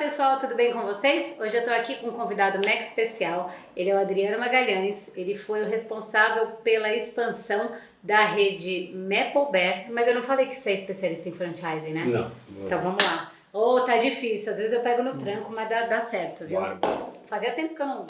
pessoal, tudo bem com vocês? Hoje eu tô aqui com um convidado mega especial. Ele é o Adriano Magalhães. Ele foi o responsável pela expansão da rede Maple Bear. Mas eu não falei que você é especialista em franchising, né? Não. Então vamos lá. Ô, tá difícil. Às vezes eu pego no tranco, mas dá certo, viu? Bora. Fazia tempo que eu não...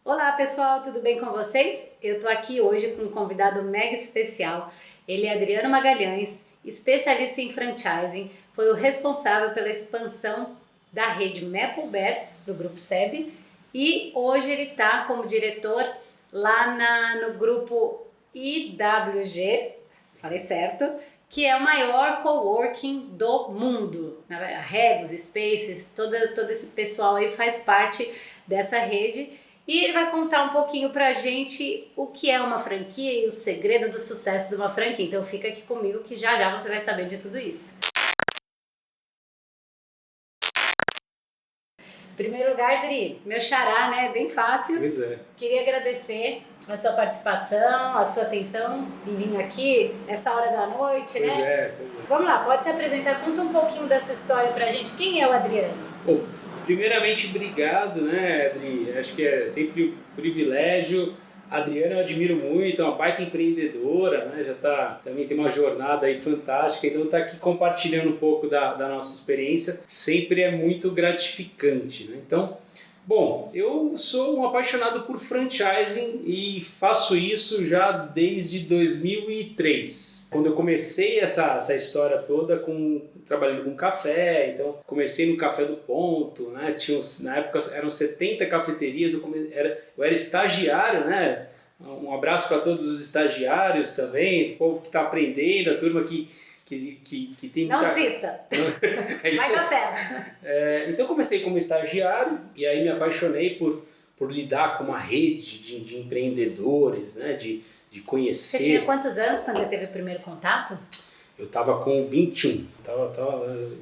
Olá pessoal, tudo bem com vocês? Eu tô aqui hoje com um convidado mega especial. Ele é Adriano Magalhães, especialista em franchising, foi o responsável pela expansão da rede Maple Bear do Grupo SEB e hoje ele está como diretor lá no grupo IWG, falei certo, que é o maior coworking do mundo. A Regus, Spaces, todo esse pessoal aí faz parte dessa rede. E ele vai contar um pouquinho pra gente o que é uma franquia e o segredo do sucesso de uma franquia. Então fica aqui comigo que já você vai saber de tudo isso. Em primeiro lugar, Adri, meu xará, né? Bem fácil. Pois é. Queria agradecer a sua participação, a sua atenção em vir aqui nessa hora da noite, Pois né? é. Vamos lá, pode se apresentar, conta um pouquinho da sua história pra gente. Quem é o Adriano? Bom, primeiramente, obrigado, né, Adri? Acho que é sempre um privilégio. A Adriana eu admiro muito, é uma baita empreendedora, né? Também tem uma jornada aí fantástica, então tá aqui compartilhando um pouco da nossa experiência, sempre é muito gratificante, né? Então, bom, eu sou um apaixonado por franchising e faço isso já desde 2003. Quando eu comecei essa história toda trabalhando com café, então comecei no Café do Ponto, né? Na época eram 70 cafeterias, eu era estagiário, né? Um abraço para todos os estagiários também, o povo que está aprendendo, a turma que tem Não muita... desista, É isso. vai dar certo. Então comecei como estagiário e aí me apaixonei por lidar com uma rede de empreendedores, né? De conhecer. Você tinha quantos anos quando você teve o primeiro contato? Eu estava com 21, estava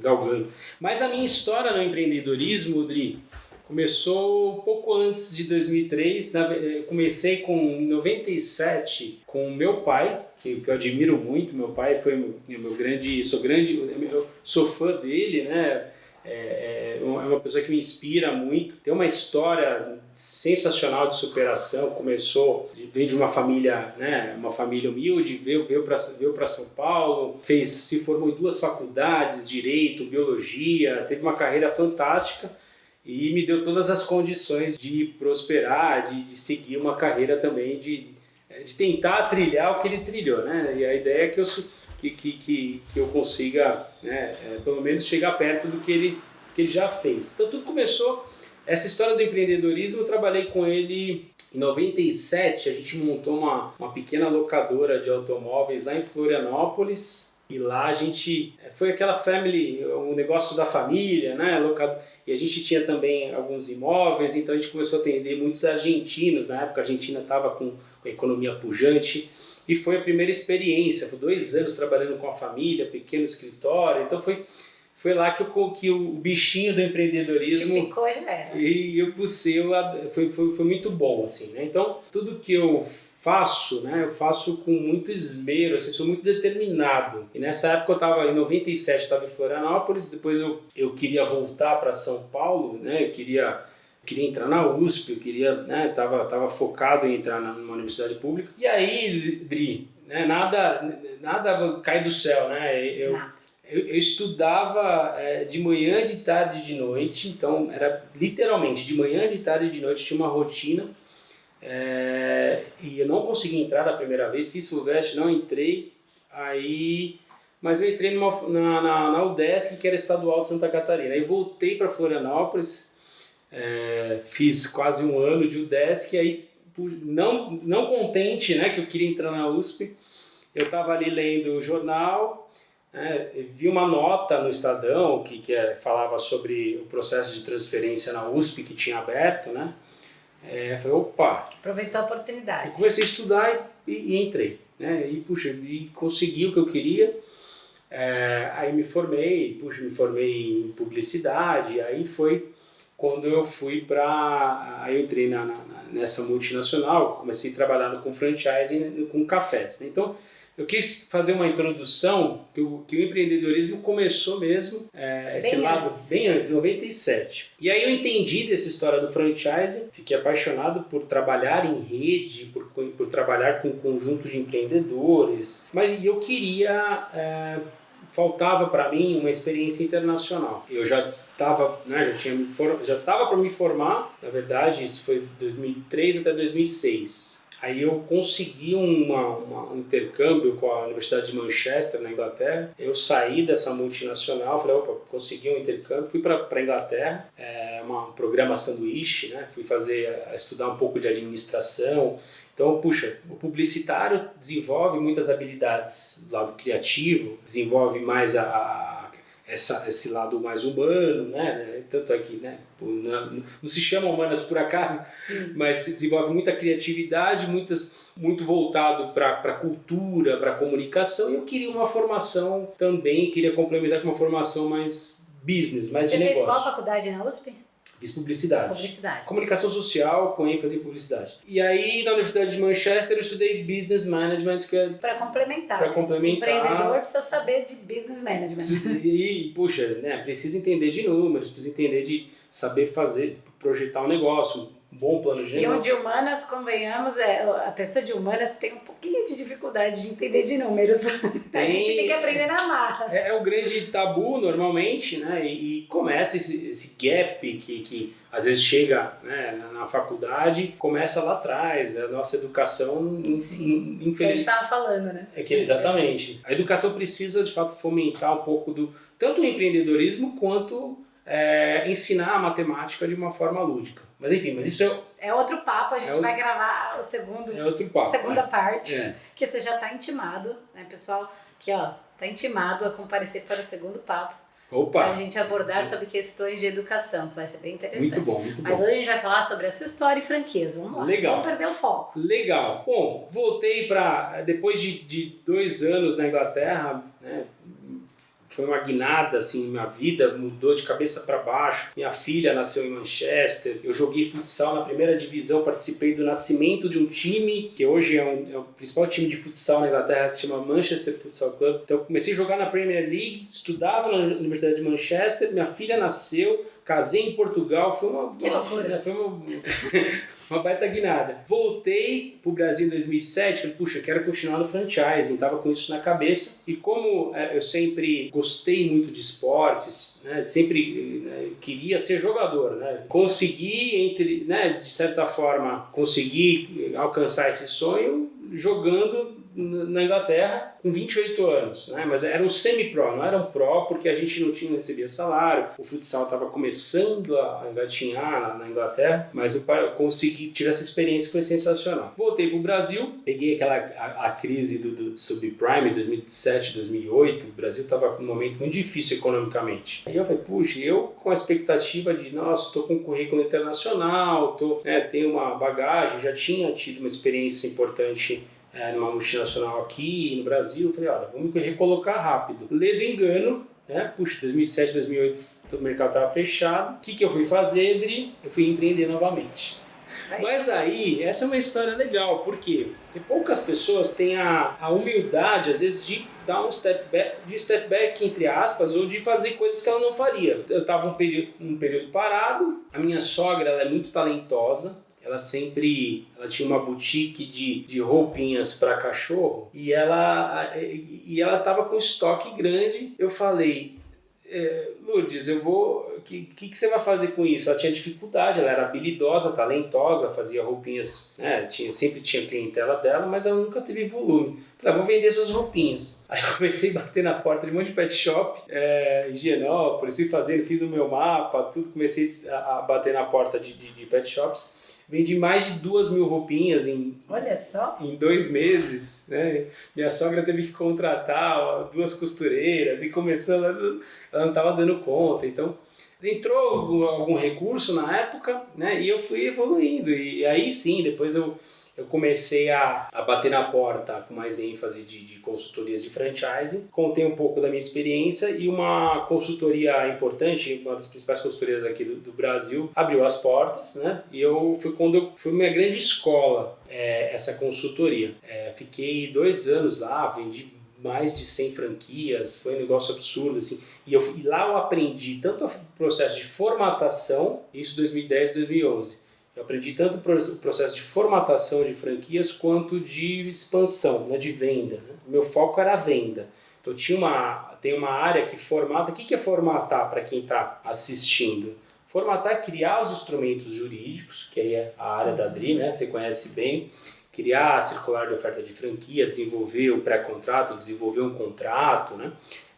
galgando. Mas a minha história no empreendedorismo, Dri, começou um pouco antes de 2003. Eu comecei em 97 com o meu pai, que eu admiro muito. Meu pai foi meu grande, eu sou fã dele, né? É uma pessoa que me inspira muito. Tem uma história sensacional de superação. Veio de uma família, né, uma família humilde, veio para São Paulo, se formou em 2 faculdades, Direito, Biologia, teve uma carreira fantástica e me deu todas as condições de prosperar, de seguir uma carreira também, de tentar trilhar o que ele trilhou, né? E a ideia é que eu consiga, né, pelo menos chegar perto do que ele já fez. Então tudo começou, essa história do empreendedorismo, eu trabalhei com ele em 97, a gente montou uma pequena locadora de automóveis lá em Florianópolis, e lá a gente, foi aquela family, um negócio da família, né, e a gente tinha também alguns imóveis, então a gente começou a atender muitos argentinos. Na época a Argentina estava com a economia pujante, e foi a primeira experiência, foi 2 anos trabalhando com a família, pequeno escritório, então foi lá que o bichinho do empreendedorismo... Te picou, já era. E foi muito bom, assim, né? Então, tudo que eu faço, né? Eu faço com muito esmero, assim, sou muito determinado. E nessa época em 97, eu estava em Florianópolis, depois eu queria voltar para São Paulo, né? Eu queria entrar na USP, eu queria, né? Tava focado em entrar numa universidade pública. E aí, Dri, né? Nada cai do céu, né? Eu estudava de manhã, de tarde e de noite, então era literalmente de manhã, de tarde e de noite, tinha uma rotina, e eu não consegui entrar da primeira vez, fiz FUVEST, não entrei, mas eu entrei na UDESC, que era estadual de Santa Catarina, aí voltei para Florianópolis, fiz quase 1 ano de UDESC, e aí não contente, né, que eu queria entrar na USP, eu estava ali lendo o jornal, vi uma nota no Estadão que falava sobre o processo de transferência na USP que tinha aberto, né? Falei, opa! Aproveitou a oportunidade. Eu comecei a estudar e entrei, né? E consegui o que eu queria. Aí me formei em publicidade, aí foi quando eu fui para... Aí eu entrei nessa multinacional, comecei trabalhando com franchising, com cafés, né? Então, eu quis fazer uma introdução que o empreendedorismo começou mesmo, esse lado bem antes, 97. E aí eu entendi dessa história do franchising, fiquei apaixonado por trabalhar em rede, por trabalhar com um conjunto de empreendedores, mas eu queria... faltava para mim uma experiência internacional. Eu já estava, né, já estava para me formar, na verdade, isso foi 2003 até 2006. Aí eu consegui um intercâmbio com a Universidade de Manchester, na Inglaterra. Eu saí dessa multinacional, falei, opa, consegui um intercâmbio, fui para a Inglaterra, um programa sanduíche, né? Fui estudar um pouco de administração. Então, puxa, o publicitário desenvolve muitas habilidades do lado criativo, desenvolve mais esse lado mais humano, né? Tanto aqui, né? Não se chama humanas por acaso, mas se desenvolve muita criatividade, muito voltado para a cultura, para a comunicação, e eu queria uma formação também, queria complementar com uma formação mais business, mais de negócio. Você fez qual faculdade na USP? Fiz publicidade. Publicidade. Comunicação social com ênfase em publicidade. E aí, na Universidade de Manchester, eu estudei Business Management, que é... Para complementar. Para complementar. Empreendedor precisa saber de Business Management. E, puxa, né, precisa entender de números, precisa entender de saber projetar um negócio, um bom plano de negócio. E o de humanas, convenhamos, a pessoa de humanas tem um pouquinho de dificuldade de entender de números. A gente tem que aprender na marra. É o grande tabu, normalmente, né? E começa esse gap que às vezes chega, né, na faculdade, começa lá atrás. A nossa educação, infelizmente... Que a gente estava falando, né? Exatamente. A educação precisa, de fato, fomentar um pouco tanto o empreendedorismo quanto ensinar a matemática de uma forma lúdica. Mas enfim, isso é outro papo, a gente vai gravar o segundo, segunda parte, que você já está intimado, né, pessoal? Que está intimado a comparecer para o segundo papo. Para a gente abordar sobre questões de educação, que vai ser bem interessante. Muito bom, muito bom. Mas hoje a gente vai falar sobre a sua história e franquias. Vamos lá, legal. Vamos perder o foco. Legal. Bom, voltei depois de 2 anos na Inglaterra, né? Foi uma guinada, assim, minha vida mudou de cabeça para baixo. Minha filha nasceu em Manchester. Eu joguei futsal na primeira divisão, participei do nascimento de um time, que hoje é o principal time de futsal na Inglaterra, que chama Manchester Futsal Club. Então eu comecei a jogar na Premier League, estudava na Universidade de Manchester, minha filha nasceu, casei em Portugal, foi uma... Que loucura! Foi uma baita guinada. Voltei pro Brasil em 2007, falei, puxa, quero continuar no franchising, tava com isso na cabeça. E como eu sempre gostei muito de esportes, né, sempre queria ser jogador, né, consegui, de certa forma, alcançar esse sonho jogando na Inglaterra com 28 anos, né? Mas era um semi-pro, não era um pro, porque a gente não recebia salário, o futsal estava começando a engatinhar na Inglaterra, mas eu consegui, tive essa experiência, foi sensacional. Voltei para o Brasil, peguei a crise do subprime, 2007, 2008, o Brasil estava num momento muito difícil economicamente. Aí eu falei, puxa, eu com a expectativa de, nossa, estou com um currículo internacional, tenho uma bagagem, já tinha tido uma experiência importante numa multinacional aqui no Brasil, eu falei, olha, vamos recolocar rápido. Ledo engano, né? Puxa, 2007, 2008 o mercado estava fechado. O que eu fui fazer, Adri? Eu fui empreender novamente. Mas aí, essa é uma história legal, por quê? Porque poucas pessoas têm a humildade, às vezes, de dar um step back, entre aspas, ou de fazer coisas que ela não faria. Eu estava um período parado, a minha sogra ela é muito talentosa, ela tinha uma boutique de roupinhas para cachorro e ela estava com estoque grande. Eu falei, Lourdes, o que você vai fazer com isso? Ela tinha dificuldade, ela era habilidosa, talentosa, fazia roupinhas, né? Sempre tinha clientela dela, mas ela nunca teve volume. Falei, vou vender suas roupinhas. Aí eu comecei a bater na porta de um monte de pet shop, Higienópolis, fiz o meu mapa, tudo, comecei a bater na porta de pet shops. Vendi mais de 2.000 roupinhas Olha só. Em 2 meses, né? Minha sogra teve que contratar 2 costureiras e começou, ela não estava dando conta. Então, entrou algum recurso na época, né? E eu fui evoluindo. E aí sim, depois eu eu comecei a bater na porta com mais ênfase de consultorias de franchising. Contei um pouco da minha experiência e uma consultoria importante, uma das principais consultorias aqui do Brasil, abriu as portas, né? E foi minha grande escola, essa consultoria. Fiquei 2 anos lá, vendi mais de 100 franquias, foi um negócio absurdo, assim. E lá eu aprendi tanto o processo de formatação, isso 2010, 2011. Eu aprendi tanto o processo de formatação de franquias quanto de expansão, né, de venda. Né? O meu foco era a venda. Então tem uma área que formata. O que é formatar para quem está assistindo? Formatar é criar os instrumentos jurídicos, que aí é a área da Adri, né? Você conhece bem. Criar a circular de oferta de franquia, desenvolver o pré-contrato, desenvolver um contrato, né?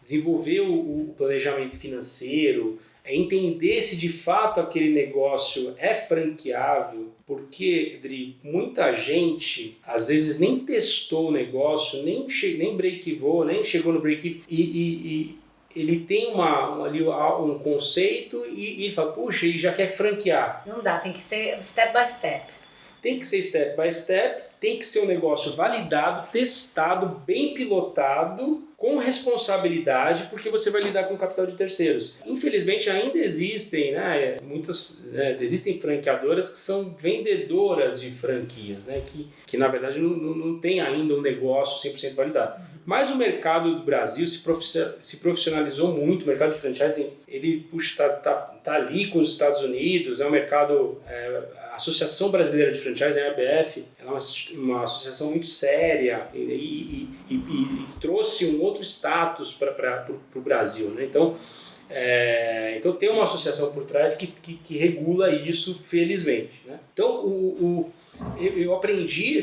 Desenvolver o planejamento financeiro, entender se de fato aquele negócio é franqueável, porque, Adri, muita gente às vezes nem testou o negócio, nem break-even, nem chegou no break-even e ele tem ali um conceito e ele fala, puxa, ele já quer franquear. Não dá, tem que ser step by step. Tem que ser step by step, tem que ser um negócio validado, testado, bem pilotado, com responsabilidade, porque você vai lidar com capital de terceiros. Infelizmente ainda existem, né, existem franqueadoras que são vendedoras de franquias, né, que na verdade não tem ainda um negócio 100% validado. Mas o mercado do Brasil se profissionalizou muito, o mercado de franchising, ele tá ali com os Estados Unidos, é um mercado... A Associação Brasileira de Franchising, a ABF, ela é uma associação muito séria e trouxe um outro status para o Brasil, né? Então tem uma associação por trás que regula isso, felizmente, né? Então eu aprendi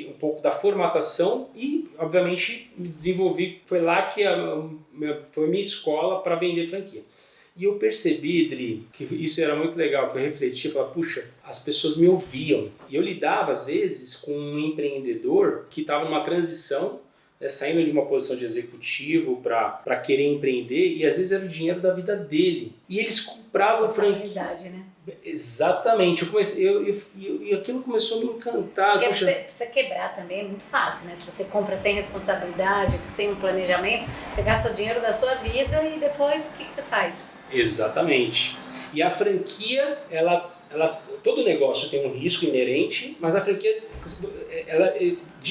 um pouco da formatação e, obviamente, me desenvolvi. Foi lá que foi a minha escola para vender franquia. E eu percebi, Dri, que isso era muito legal, que eu refleti e falava, puxa, as pessoas me ouviam. E eu lidava, às vezes, com um empreendedor que estava numa transição, né, saindo de uma posição de executivo para querer empreender, e às vezes era o dinheiro da vida dele. E eles compravam franquia. Né? Exatamente. E aquilo começou a me encantar. Porque pra você quebrar também é muito fácil, né? Se você compra sem responsabilidade, sem um planejamento, você gasta o dinheiro da sua vida e depois o que você faz? Exatamente. E a franquia, todo negócio tem um risco inerente, mas a franquia,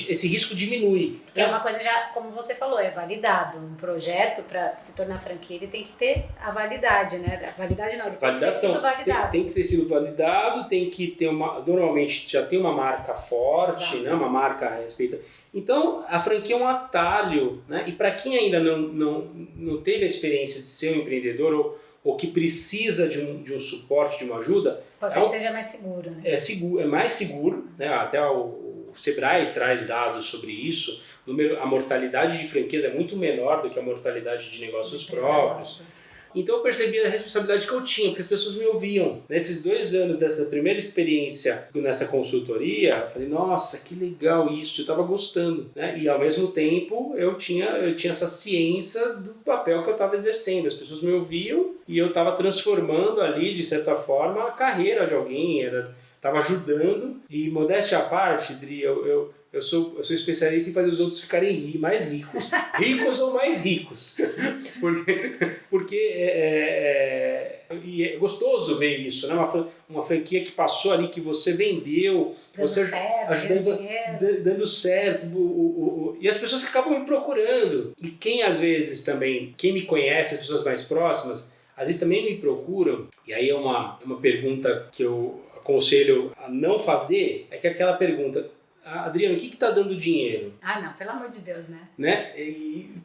esse risco diminui. Que é uma coisa já, como você falou, é validado. Um projeto, para se tornar franquia, ele tem que ter a validade, né? A validade não, ele validação. Tem que ter sido validado. Tem que ter sido validado, tem que ter normalmente já tem uma marca forte, né? Uma marca a respeito. Então, a franquia é um atalho, né? E para quem ainda não teve a experiência de ser um empreendedor ou que precisa de um suporte, de uma ajuda... Pode ser que seja mais seguro, né? É mais seguro, né? Até o Sebrae traz dados sobre isso. A mortalidade de franquias é muito menor do que a mortalidade de negócios próprios. Então eu percebi a responsabilidade que eu tinha, porque as pessoas me ouviam. Nesses 2 anos dessa primeira experiência nessa consultoria, eu falei, nossa, que legal isso, eu estava gostando. Né? E ao mesmo tempo eu tinha essa ciência do papel que eu estava exercendo. As pessoas me ouviam e eu estava transformando ali, de certa forma, a carreira de alguém, estava ajudando. E modéstia à parte, Dri, eu sou especialista em fazer os outros ficarem mais ricos. Ricos ou mais ricos. Porque é gostoso ver isso, né? Uma franquia que passou ali, que você vendeu, dando certo. E as pessoas que acabam me procurando. E quem às vezes também, quem me conhece, as pessoas mais próximas, às vezes também me procuram. E aí é uma pergunta que eu aconselho a não fazer, é que aquela pergunta... Adriano, o que está dando dinheiro? Ah, não, pelo amor de Deus, né?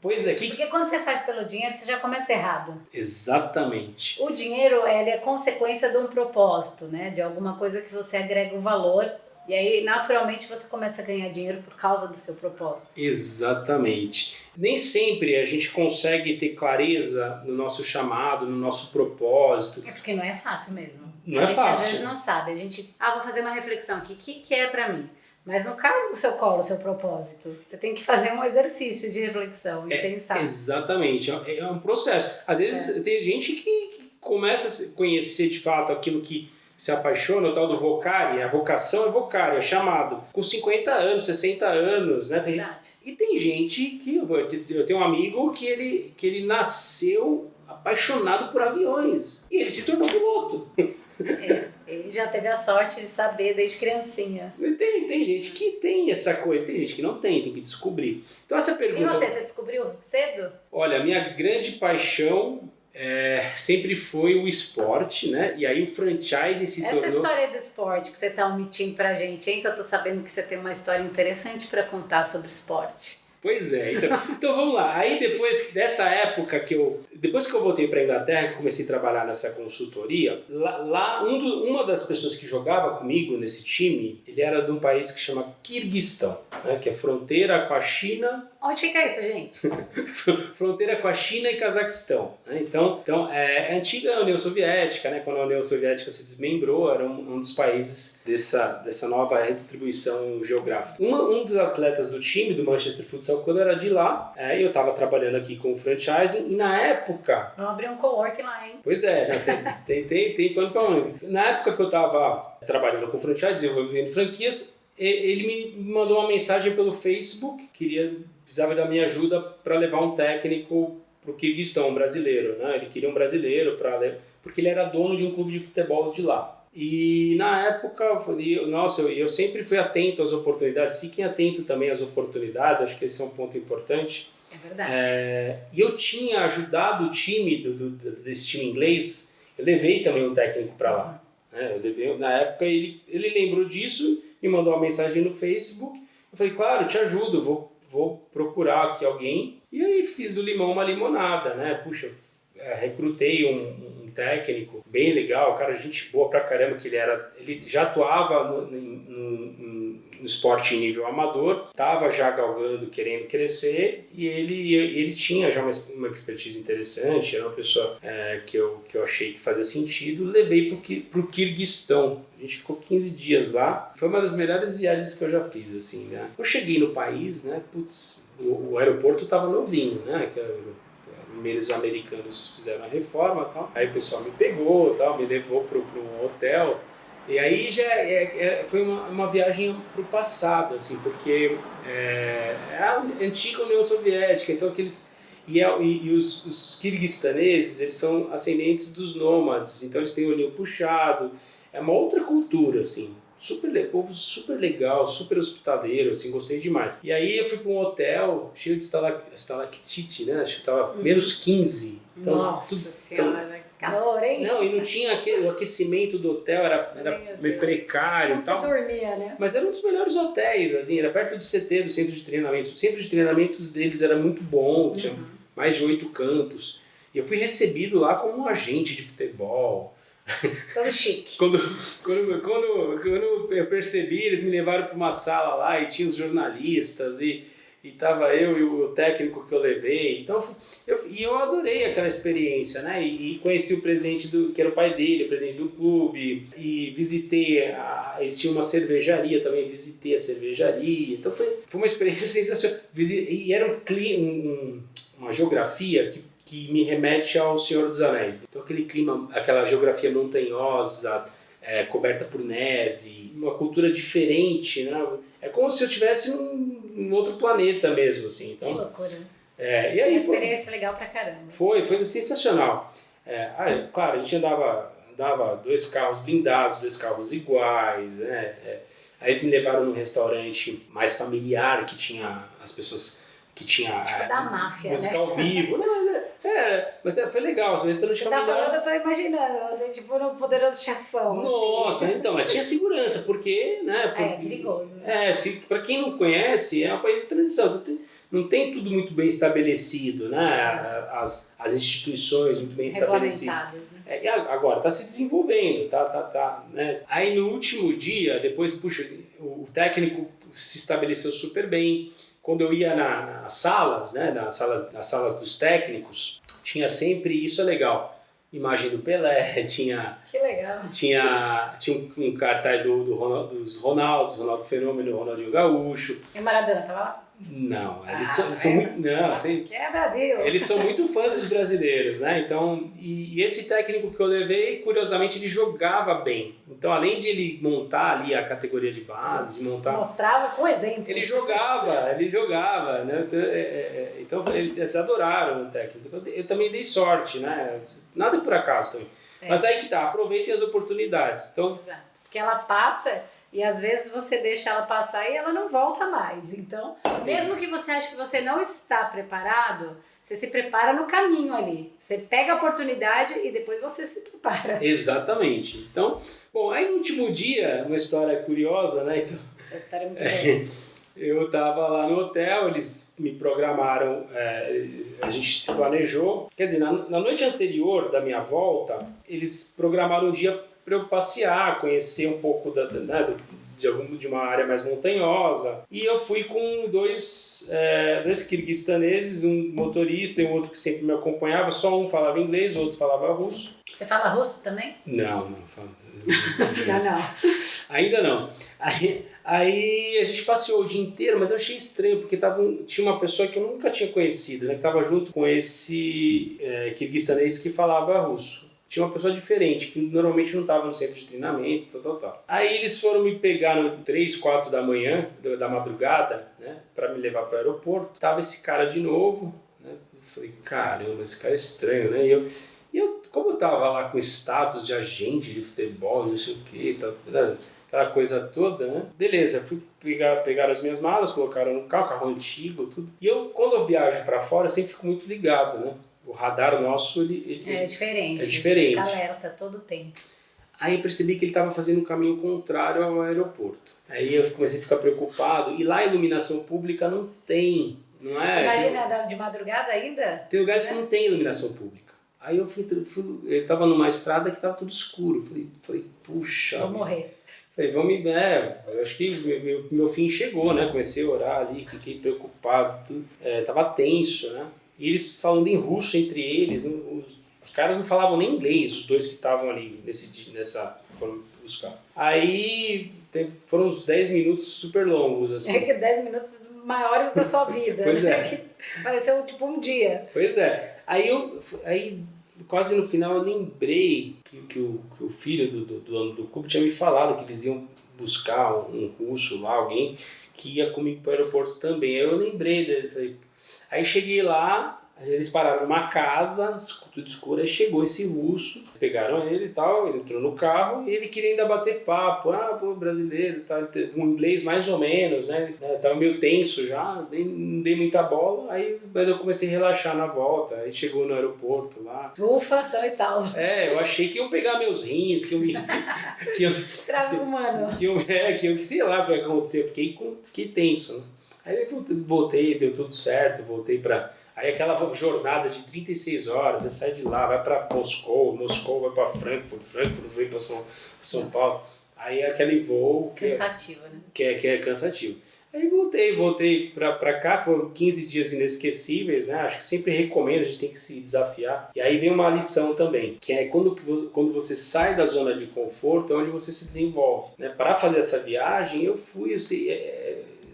Pois é. Porque quando você faz pelo dinheiro, você já começa errado. Exatamente. O dinheiro, ele é consequência de um propósito, né? De alguma coisa que você agrega um valor. E aí, naturalmente, você começa a ganhar dinheiro por causa do seu propósito. Exatamente. Nem sempre a gente consegue ter clareza no nosso chamado, no nosso propósito. É porque não é fácil mesmo. Não é fácil. Às vezes não sabe. A gente, vou fazer uma reflexão aqui. O que é pra mim? Mas não cai no seu colo o seu propósito. Você tem que fazer um exercício de reflexão e pensar. Exatamente. É um processo. Às vezes tem gente que começa a conhecer de fato aquilo que se apaixona, o tal do vocari, a vocação é vocari, é chamado. Com 50 anos, 60 anos, né? E tem gente que... Eu tenho um amigo que ele nasceu apaixonado por aviões. E ele se tornou piloto. Ele já teve a sorte de saber desde criancinha. Tem gente que tem essa coisa, tem gente que não tem que descobrir. Então essa pergunta... E você descobriu cedo? Olha, a minha grande paixão sempre foi o esporte, né? E aí o franchising se tornou... Essa história do esporte que você está omitindo pra gente, hein? Que eu tô sabendo que você tem uma história interessante para contar sobre esporte. Pois é, então vamos lá. Aí depois dessa época depois que eu voltei para a Inglaterra, que comecei a trabalhar nessa consultoria, lá uma das pessoas que jogava comigo nesse time, ele era de um país que chama Quirguistão, né, que é fronteira com a China. Onde fica isso, gente? Fronteira com a China e Cazaquistão. Né? Então é a antiga União Soviética, né? Quando a União Soviética se desmembrou, era um dos países dessa nova redistribuição geográfica. Um dos atletas do time, do Manchester Futsal Club, era de lá. Eu estava trabalhando aqui com o franchising e na época... Vamos abrir um coworking lá, hein? Pois é, né? tem plano para onde. Na época que eu estava trabalhando com franchising, desenvolvendo franquias, ele me mandou uma mensagem pelo Facebook, precisava da minha ajuda para levar um técnico para o Quirguistão, um brasileiro, né? Ele queria um brasileiro porque ele era dono de um clube de futebol de lá. E na época eu sempre fui atento às oportunidades. Fiquem atentos também às oportunidades, acho que esse é um ponto importante. É verdade. E eu tinha ajudado o time desse time inglês, eu levei também um técnico para lá. Né? Na época ele lembrou disso, me mandou uma mensagem no Facebook. Eu falei, claro, te ajudo, vou procurar aqui alguém. E aí fiz do limão uma limonada, né? Puxa, recrutei um técnico bem legal, cara, gente boa pra caramba, que ele já atuava no esporte em nível amador, estava já galgando, querendo crescer, e ele tinha já uma expertise interessante, era uma pessoa que eu achei que fazia sentido, levei pro Quirguistão. A gente ficou 15 dias lá, foi uma das melhores viagens que eu já fiz, assim, né? Eu cheguei no país, né, o aeroporto estava novinho, né, os americanos fizeram a reforma e tal, aí o pessoal me pegou, tal, me levou para um hotel, e aí já foi uma viagem para o passado, assim, porque é a antiga União Soviética, então aqueles... E os quirguistaneses, eles são ascendentes dos nômades, então eles têm o olhinho puxado, é uma outra cultura, assim, povo super legal, super hospitaleiro, assim, gostei demais. E aí eu fui para um hotel cheio de estalactite, né, acho que estava menos 15. Então, Nossa senhora, calor, hein? Não, e não tinha o aquecimento do hotel, era meio precário e tal. Você dormia, né? Mas era um dos melhores hotéis, assim, era perto do CT, do centro de treinamento. O centro de treinamento deles era muito bom, tinha mais de 8 campos. E eu fui recebido lá como um agente de futebol. Todo chique. Quando eu percebi, eles me levaram para uma sala lá e tinha os jornalistas e tava eu e o técnico que eu levei. Então, eu adorei aquela experiência, né? E conheci o presidente que era o pai dele, o presidente do clube, e visitei, eles tinham uma cervejaria também, visitei a cervejaria. Então foi uma experiência sensacional. E era uma geografia que me remete ao Senhor dos Anéis. Então aquele clima, aquela geografia montanhosa, coberta por neve, uma cultura diferente, né? É como se eu estivesse num outro planeta mesmo, assim. Então, que loucura. E aí, uma experiência legal pra caramba. Foi sensacional. Claro, a gente andava 2 carros blindados, 2 carros iguais, né? Aí eles me levaram num restaurante mais familiar, que tinha as pessoas... que tinha tipo da máfia, música né? ao vivo. Mas foi legal, o restaurante você familiar. Tá falando, eu tô imaginando, você tipo no Poderoso Chefão. Nossa, assim. então, mas tinha segurança, porque, né? É perigoso. Né? Para quem não conhece, é um país de transição, não tem tudo muito bem estabelecido, né? As instituições muito bem estabelecidas. Né? E agora está se desenvolvendo, né? Aí no último dia, depois, puxa, o técnico se estabeleceu super bem. Quando eu ia nas salas, né, nas salas dos técnicos, tinha sempre, isso é legal, imagem do Pelé, tinha um cartaz dos Ronaldo Fenômeno, Ronaldinho Gaúcho. E o Maradona tava lá? Não, eles são muito. Não, assim, que é Brasil. eles são muito fãs dos brasileiros, né? Então, e esse técnico que eu levei, curiosamente, ele jogava bem. Então, além de ele montar ali a categoria de base, de montar. Mostrava com exemplo. Ele jogava, né? Então, eles adoraram o técnico. Então, eu também dei sorte, né? Nada por acaso também. Mas aí que tá, aproveitem as oportunidades. Então, exato. Porque ela passa e às vezes você deixa ela passar e ela não volta mais. Então, mesmo que você ache que você não está preparado, você se prepara no caminho ali. Você pega a oportunidade e depois você se prepara. Exatamente. Então, bom, aí no último dia, uma história curiosa, né? Então, essa história é muito boa. Eu estava lá no hotel, eles me programaram, a gente se planejou. Quer dizer, na noite anterior da minha volta, eles programaram um dia para eu passear, conhecer um pouco de uma área mais montanhosa. E eu fui com dois quirguistaneses, um motorista e um outro que sempre me acompanhava. Só um falava inglês, o outro falava russo. Você fala russo também? Não falo. Não. Ainda não. Aí a gente passeou o dia inteiro, mas eu achei estranho, porque tinha uma pessoa que eu nunca tinha conhecido, né, que estava junto com esse quirguistanês que falava russo. Tinha uma pessoa diferente, que normalmente não estava no centro de treinamento, tal. Aí eles foram me pegar no 3, 4 da manhã, da madrugada, né, para me levar para o aeroporto. Tava esse cara de novo, né? Eu falei, caramba, esse cara é estranho, né? E eu, como eu tava lá com status de agente de futebol, não sei o que, aquela coisa toda, né? Beleza, fui pegar as minhas malas, colocaram no carro antigo, tudo. E quando eu viajo para fora, eu sempre fico muito ligado, né? O radar nosso, ele é diferente. É diferente. Fica alerta todo o tempo. Aí eu percebi que ele estava fazendo um caminho contrário ao aeroporto. Aí eu comecei a ficar preocupado. E lá a iluminação pública não tem, não é? Imagina, de madrugada ainda? Tem lugares que não tem iluminação pública. Aí eu ele estava numa estrada que estava tudo escuro. Falei, puxa. Vou morrer. Falei, eu acho que meu fim chegou, né? Comecei a orar ali, fiquei preocupado, tudo. Tava tenso, né? E eles falando em russo entre eles, os caras não falavam nem inglês, os dois que estavam ali foram buscar. Aí foram uns 10 minutos super longos, assim. É que 10 minutos maiores da sua vida. Pois né? Que pareceu tipo um dia. Pois é. Aí quase no final eu lembrei que o filho do dono do clube tinha me falado que eles iam buscar um russo lá, alguém que ia comigo para o aeroporto também. Aí eu lembrei deles aí. Aí cheguei lá, eles pararam numa casa, tudo escuro, aí chegou esse russo, pegaram ele e tal, ele entrou no carro e ele queria ainda bater papo, brasileiro, tá, com inglês mais ou menos, né, tava meio tenso já, não dei muita bola, mas eu comecei a relaxar na volta, aí chegou no aeroporto lá. Ufa, são e salvo. Eu achei que iam pegar meus rins, Trave humano. Que sei lá o que aconteceu, fiquei tenso, né? Aí eu voltei, deu tudo certo, voltei pra... Aí aquela jornada de 36 horas, você sai de lá, vai pra Moscou vai pra Frankfurt vai pra São Paulo. Aí aquele voo... Cansativo, né? Que é cansativo. Aí voltei pra cá, foram 15 dias inesquecíveis, né? Acho que sempre recomendo, a gente tem que se desafiar. E aí vem uma lição também, que é quando você sai da zona de conforto, é onde você se desenvolve, né? Para fazer essa viagem,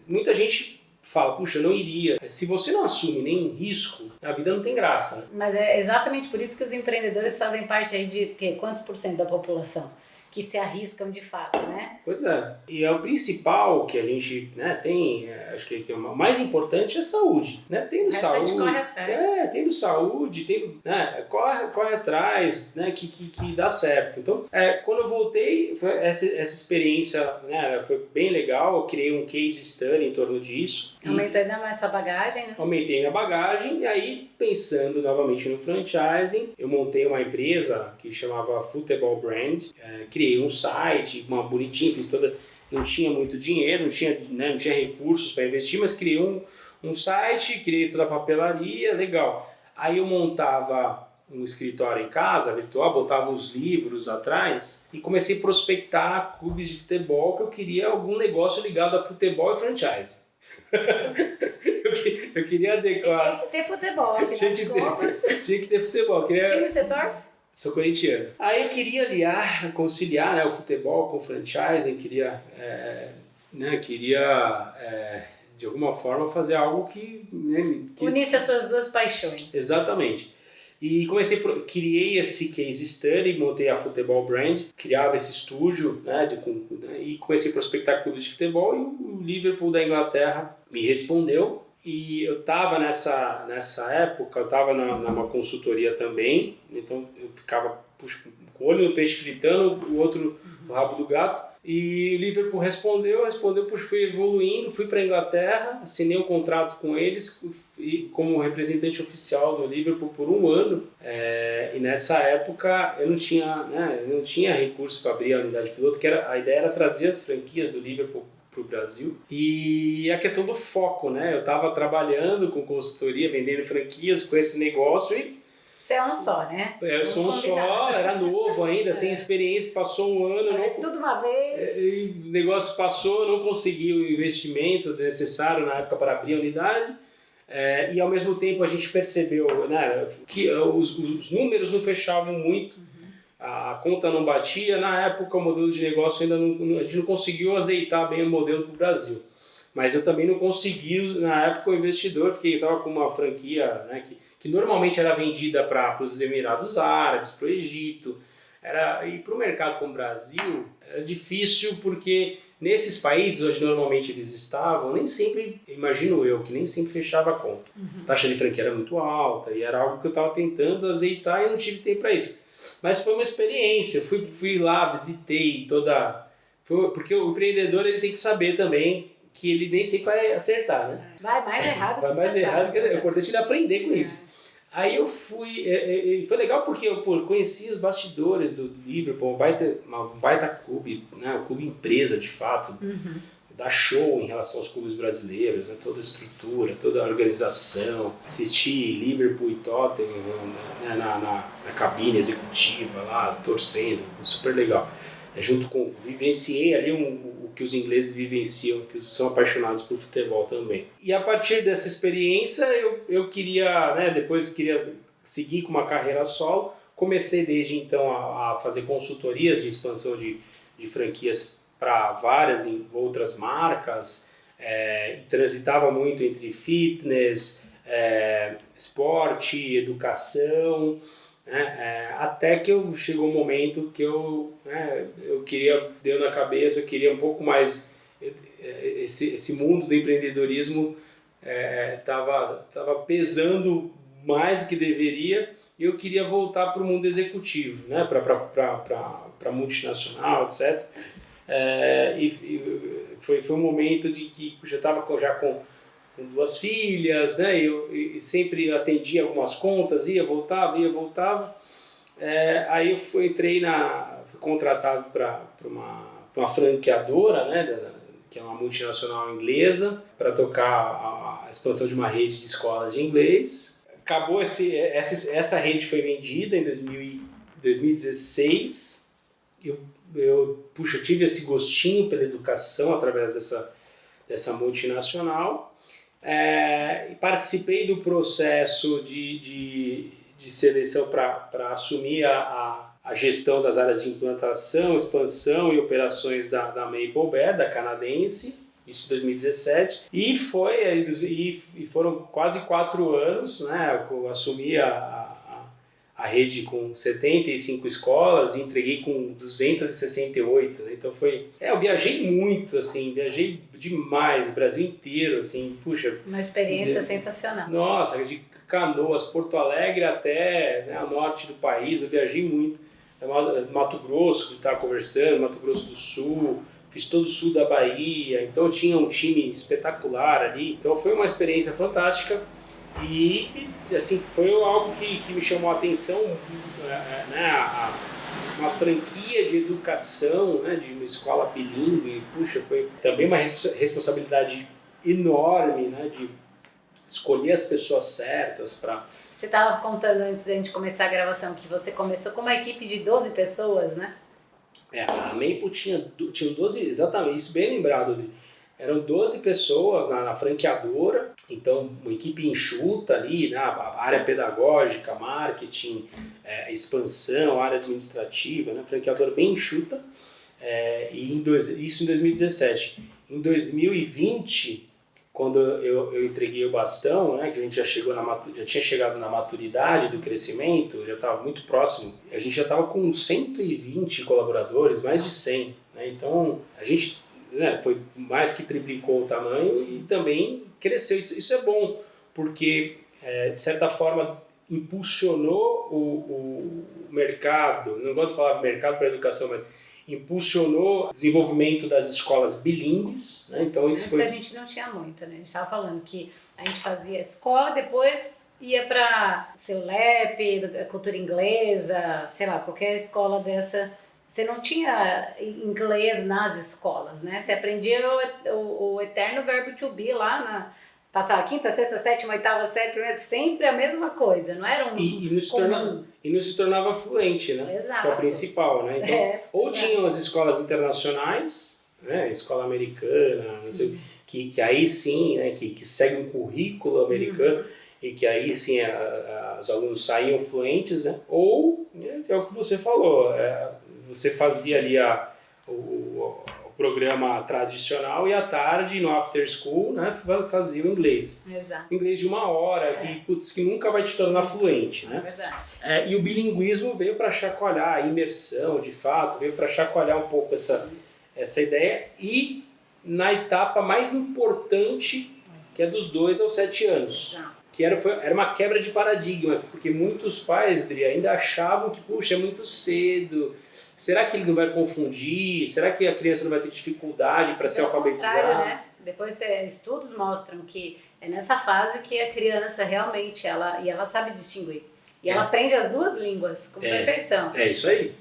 muita gente fala, puxa, eu não iria. Se você não assume nenhum risco, a vida não tem graça, né? Mas é exatamente por isso que os empreendedores fazem parte aí de quantos por cento da população que se arriscam de fato, né? Pois é. E é o principal que a gente, né, tem, acho que o mais importante é a saúde, né? Tendo saúde, corre atrás. Tendo saúde, né, corre atrás, né, que dá certo. Então, quando eu voltei, essa experiência, né, foi bem legal. Eu criei um case study em torno disso. Aumentou ainda mais sua bagagem, né? Aumentei minha bagagem e aí, pensando novamente no franchising, eu montei uma empresa que chamava Futebol Brand, criei um site, uma bonitinha, não tinha muito dinheiro, não tinha recursos para investir, mas criei um site, criei toda a papelaria, legal. Aí eu montava um escritório em casa, virtual, botava os livros atrás e comecei a prospectar clubes de futebol que eu queria algum negócio ligado a futebol e franchising. eu queria adequar. Tinha que ter futebol, afinal de contas. Tinha que ter futebol. Time você torce? Sou corintiano. Aí eu queria conciliar, né, o futebol com o franchising, queria de alguma forma fazer algo que... Né, unisse as suas duas paixões. Exatamente. E criei esse case study, montei a Futebol Brand, criava esse estúdio, né, e comecei a prospectar clubes de futebol, e o Liverpool da Inglaterra me respondeu. E eu estava nessa época, eu estava numa consultoria também, então eu ficava com o olho no peixe fritando, o outro no rabo do gato. E o Liverpool respondeu, fui evoluindo, fui para a Inglaterra, assinei um contrato com eles como representante oficial do Liverpool por 1 ano. E nessa época eu não tinha recurso para abrir a unidade piloto, a ideia era trazer as franquias do Liverpool para o Brasil. E a questão do foco, né? Eu estava trabalhando com consultoria, vendendo franquias com esse negócio e... Você é um só, né? Eu sou um só, era novo ainda, sem experiência, passou 1 ano... Fazer tudo uma vez. O negócio passou, não consegui o investimento necessário na época para abrir a unidade. E ao mesmo tempo a gente percebeu, né, que os números não fechavam muito, a conta não batia. Na época o modelo de negócio a gente não conseguiu azeitar bem o modelo para o Brasil. Mas eu também não consegui, na época, o investidor, porque eu estava com uma franquia, né, que normalmente era vendida para os Emirados Árabes, para o Egito, e para o mercado como o Brasil era difícil, porque nesses países onde normalmente eles estavam, nem sempre, imagino eu, que nem sempre fechava a conta. A taxa de franquia era muito alta e era algo que eu estava tentando azeitar e não tive tempo para isso. Mas foi uma experiência, eu fui lá, visitei porque o empreendedor ele tem que saber também que ele nem sempre vai acertar, né? Vai mais errado vai mais errado, é importante ele aprender com isso. Aí eu fui, foi legal porque eu conheci os bastidores do Liverpool, um baita clube, né, um clube empresa de fato, dá show em relação aos clubes brasileiros, né, toda a estrutura, toda a organização, assisti Liverpool e Tottenham, né, na cabine executiva lá, torcendo, super legal. Vivenciei ali o que os ingleses vivenciam, que são apaixonados por futebol também. E a partir dessa experiência, eu queria, né, depois queria seguir com uma carreira solo. Comecei desde então a fazer consultorias de expansão de franquias para várias outras marcas, e transitava muito entre fitness, esporte, educação, até que chegou um momento que eu deu na cabeça, eu queria um pouco mais, esse mundo do empreendedorismo estava pesando mais do que deveria, e eu queria voltar para o mundo executivo, né, para multinacional, etc. Foi um momento de que eu estava com 2 filhas, né? Eu sempre atendia algumas contas, voltava. Aí eu fui contratado para uma franqueadora, né? Que é uma multinacional inglesa, para tocar a expansão de uma rede de escolas de inglês. Acabou essa rede foi vendida em 2016. Eu tive esse gostinho pela educação através dessa multinacional. E participei do processo de seleção para assumir a gestão das áreas de implantação, expansão e operações da Maple Bear, da canadense, isso em 2017, e foram quase 4 anos, né? Eu assumi a rede com 75 escolas e entreguei com 268, né? Então eu viajei muito, assim, viajei demais, o Brasil inteiro, assim, puxa. Uma experiência sensacional. Nossa, de Canoas, Porto Alegre até, né, o norte do país, eu viajei muito. Mato Grosso, que estava conversando, Mato Grosso do Sul, fiz todo o sul da Bahia, então tinha um time espetacular ali, então foi uma experiência fantástica. E assim, foi algo que me chamou a atenção, né, uma franquia de educação, né, de uma escola bilíngue. Puxa, foi também uma responsabilidade enorme, né, de escolher as pessoas certas para... Você estava contando antes da gente começar a gravação que você começou com uma equipe de 12 pessoas, né? A Maple tinha 12, exatamente, isso bem lembrado, Adri. Eram 12 pessoas na franqueadora, então uma equipe enxuta ali, né, a área pedagógica, marketing, expansão, área administrativa, né, franqueadora bem enxuta, isso em 2017. Em 2020, quando eu entreguei o bastão, né, que a gente já tinha chegado na maturidade do crescimento, já estava muito próximo, a gente já estava com 120 colaboradores, mais de 100. Né, então, a gente, né, foi mais que triplicou o tamanho e também cresceu. Isso é bom, porque, de certa forma, impulsionou o mercado, não gosto da palavra mercado para a educação, mas impulsionou o desenvolvimento das escolas bilíngues, né? Então isso Antes foi... a gente não tinha muita, né? A gente estava falando que a gente fazia escola, depois ia para seu LEP, cultura inglesa, sei lá, qualquer escola dessa. Você não tinha inglês nas escolas, né? Você aprendia o eterno verbo to be lá na... Passava quinta, sexta, sétima, oitava série, primeira, sempre a mesma coisa, não era e não se tornava fluente, né? Exato. Que é o principal, né? Então, ou tinham as escolas internacionais, né? Escola americana, não sei, que aí sim, né? Que segue um currículo americano e que aí sim os alunos saíam fluentes, né? Ou, é o que você falou, você fazia ali o programa tradicional e à tarde, no after school, né, fazia o inglês. Exato. Inglês de 1 hora, que nunca vai te tornar fluente. Né? É verdade. E o bilinguismo veio para chacoalhar, a imersão, de fato, veio para chacoalhar um pouco essa ideia. E na etapa mais importante, que é dos 2 aos 7 anos. Exato. Que era uma quebra de paradigma, porque muitos pais, Dri, ainda achavam que, puxa, é muito cedo. Será que ele não vai confundir? Será que a criança não vai ter dificuldade para se alfabetizar? Né? Depois estudos mostram que é nessa fase que a criança realmente ela sabe distinguir. E ela aprende as 2 línguas com perfeição. É isso aí.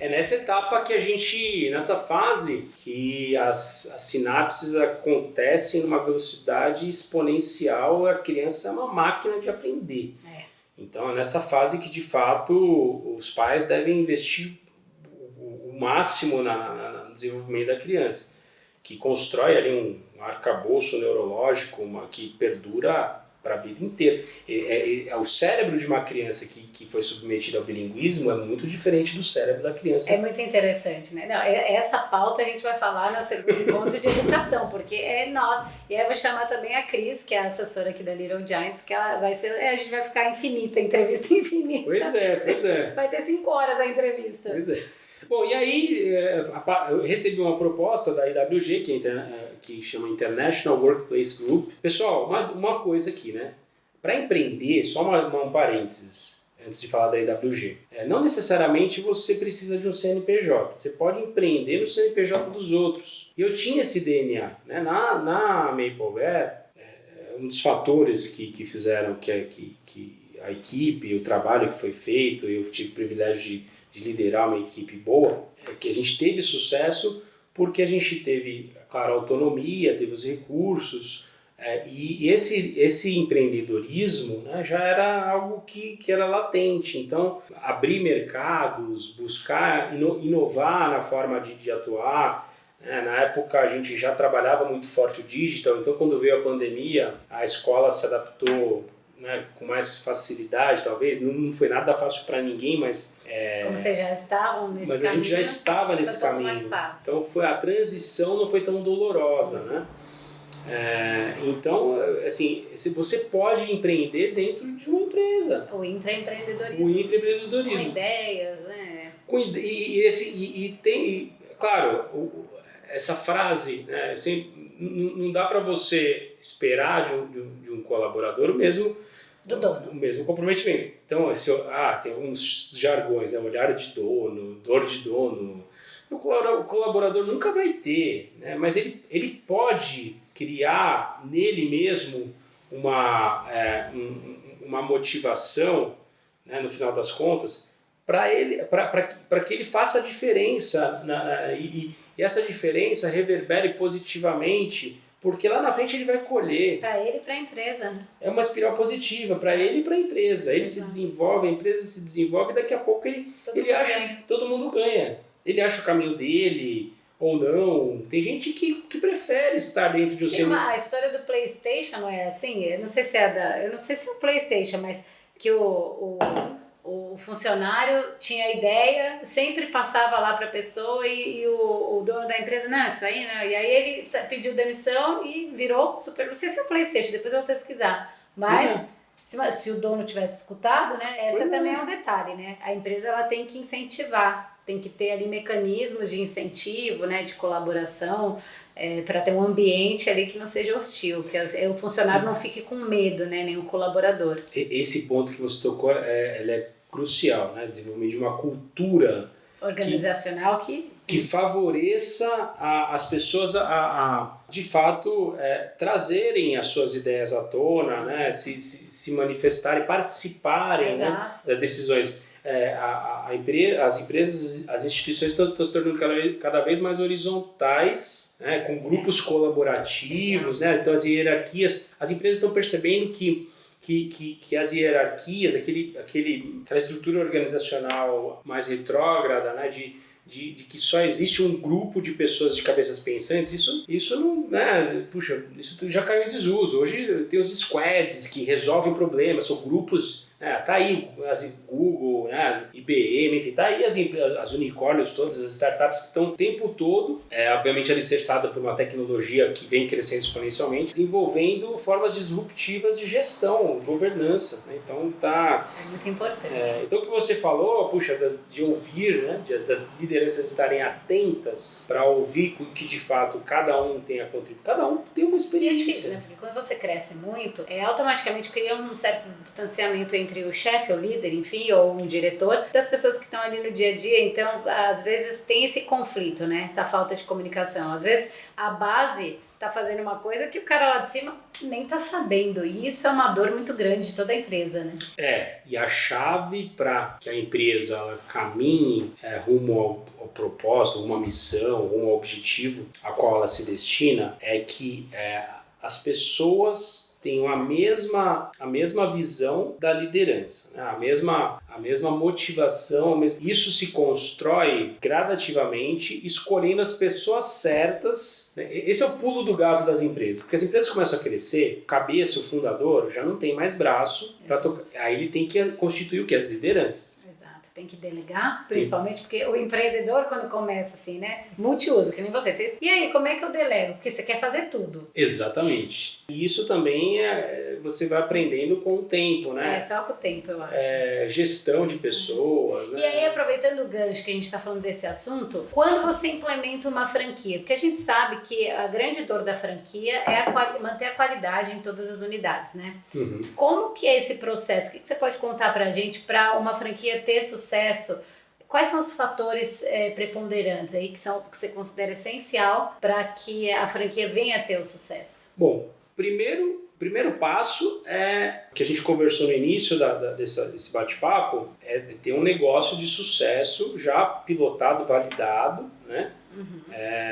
É nessa etapa que nessa fase, que as sinapses acontecem numa velocidade exponencial, a criança é uma máquina de aprender. Então é nessa fase que, de fato, os pais devem investir o máximo no desenvolvimento da criança, que constrói ali um arcabouço neurológico que perdura para a vida inteira. O cérebro de uma criança que foi submetida ao bilinguismo é muito diferente do cérebro da criança. É muito interessante, né? Não, essa pauta a gente vai falar no segundo encontro de educação, porque é nós. E aí eu vou chamar também a Cris, que é a assessora aqui da Little Giants, que ela vai ser... a gente vai ficar infinita, entrevista infinita. Pois é. Vai ter 5 horas a entrevista. Pois é. Bom, e aí eu recebi uma proposta da IWG, que chama International Workplace Group. Pessoal, uma coisa aqui, né? Para empreender, só um parênteses, antes de falar da IWG. Não necessariamente você precisa de um CNPJ. Você pode empreender no CNPJ dos outros. E eu tinha esse DNA. Né? Na Mapleware, um dos fatores que fizeram que a equipe, o trabalho que foi feito, eu tive o privilégio de liderar uma equipe boa, que a gente teve sucesso porque a gente teve, claro, autonomia, teve os recursos, e esse empreendedorismo, né, já era algo que era latente. Então, abrir mercados, buscar inovar na forma de atuar. Na época a gente já trabalhava muito forte o digital, então quando veio a pandemia, a escola se adaptou, né, com mais facilidade, talvez. Não foi nada fácil para ninguém, mas... Como vocês já estavam nesse caminho. Mas a gente já estava nesse caminho. Mais fácil. Então a transição não foi tão dolorosa, né? Então, assim, você pode empreender dentro de uma empresa. O intraempreendedorismo. Com ideias, né? Tem, claro, essa frase, né, não dá para você esperar de um colaborador o mesmo comprometimento. Então, tem alguns jargões, né, olhar de dono, dor de dono. O colaborador nunca vai ter, né, mas ele pode criar nele mesmo uma motivação, né, no final das contas, para que ele faça a diferença e essa diferença reverbere positivamente, porque lá na frente ele vai colher. Para ele e para a empresa. Né? É uma espiral positiva para ele e para a empresa. Ele se desenvolve, a empresa se desenvolve e daqui a pouco todo mundo ganha. Ele acha o caminho dele ou não. Tem gente que prefere estar dentro de um A história do PlayStation não é assim? Eu não sei se é o PlayStation, mas que o o funcionário tinha a ideia, sempre passava lá para a pessoa e o dono da empresa, não, isso aí não. E aí ele pediu demissão e virou super. Não sei se é o PlayStation, depois eu vou pesquisar. Mas se o dono tivesse escutado, né? Essa também é um detalhe, né? A empresa ela tem que incentivar, tem que ter ali mecanismos de incentivo, né? De colaboração, para ter um ambiente ali que não seja hostil, que o funcionário não fique com medo, né? Nem o colaborador. Esse ponto que você tocou, ele é crucial, né? Desenvolvimento de uma cultura organizacional que favoreça as pessoas de fato, trazerem as suas ideias à tona, né? Se manifestarem, participarem, né? Das decisões. As empresas, as instituições estão se tornando cada vez mais horizontais, né? Com grupos colaborativos, né? Então as hierarquias, as empresas estão percebendo que as hierarquias, aquela estrutura organizacional mais retrógrada, né, de que só existe um grupo de pessoas de cabeças pensantes, isso não, né, puxa, isso já caiu em desuso. Hoje tem os squads que resolvem problemas, são grupos, né, tá aí Google, né, IBM, enfim, tá aí as unicórnios todas, as startups que estão o tempo todo, obviamente alicerçada por uma tecnologia que vem crescendo exponencialmente, desenvolvendo formas disruptivas de gestão, governança, né? Então é muito importante. Então o que você falou, puxa, de ouvir, né, das lideranças estarem atentas para ouvir que de fato cada um tem a contribuir, cada um tem uma experiência. E é difícil, né? Porque quando você cresce muito, automaticamente cria um certo distanciamento entre o chefe, o líder, enfim, ou um diretor, das pessoas que estão ali no dia a dia. Então, às vezes tem esse conflito, né? Essa falta de comunicação. Às vezes a base tá fazendo uma coisa que o cara lá de cima nem tá sabendo. E isso é uma dor muito grande de toda a empresa, né? E a chave para que a empresa caminhe rumo ao propósito, uma missão, um objetivo a qual ela se destina, é que as pessoas tenham a mesma visão da liderança, né? a mesma motivação. Isso se constrói gradativamente, escolhendo as pessoas certas. Esse é o pulo do gato das empresas, porque as empresas começam a crescer, o cabeça, o fundador, já não tem mais braço para tocar. Aí ele tem que constituir o que? As lideranças. Tem que delegar, principalmente porque o empreendedor, quando começa assim, né, multiuso, que nem você fez. E aí, como é que eu delego? Porque você quer fazer tudo. Exatamente. E isso também você vai aprendendo com o tempo, né? Só com o tempo, eu acho. Gestão de pessoas, né? E aí, aproveitando o gancho que a gente está falando desse assunto, quando você implementa uma franquia, porque a gente sabe que a grande dor da franquia é manter a qualidade em todas as unidades, né? Uhum. Como que é esse processo? O que você pode contar pra gente para uma franquia ter sucesso? Quais são os fatores preponderantes aí que você considera essencial para que a franquia venha a ter o sucesso? Bom, primeiro passo é que a gente conversou no início desse bate-papo, é ter um negócio de sucesso já pilotado, validado, né? Uhum.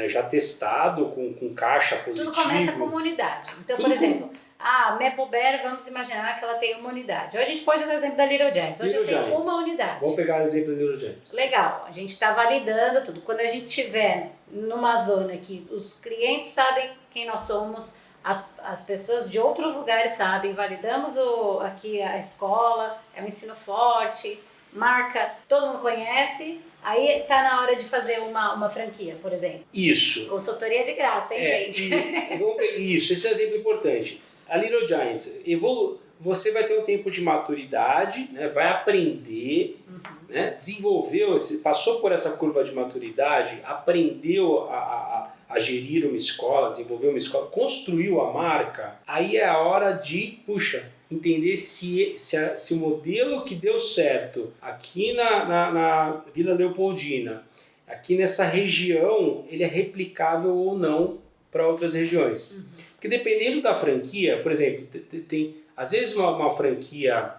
Já testado, com caixa positivo. Tudo começa com uma unidade. Então, por exemplo, a Mapleberry, vamos imaginar que ela tem uma unidade. Hoje a gente pode dar o exemplo da Little Giants. Hoje eu tenho uma unidade. Vamos pegar o exemplo da Little Giants. Legal, a gente está validando tudo. Quando a gente estiver numa zona que os clientes sabem quem nós somos, as pessoas de outros lugares sabem, validamos aqui a escola, é um ensino forte, marca, todo mundo conhece. Aí tá na hora de fazer uma franquia, por exemplo. Isso. Consultoria de graça, hein, gente? Isso, esse é um exemplo importante. A Little Giants, você vai ter um tempo de maturidade, né? Vai aprender, né? Passou por essa curva de maturidade, aprendeu a gerir uma escola, desenvolver uma escola, construiu a marca. Aí é a hora de, entender se o modelo que deu certo aqui na Vila Leopoldina, aqui nessa região, ele é replicável ou não para outras regiões. Porque dependendo da franquia, por exemplo, tem às vezes uma franquia,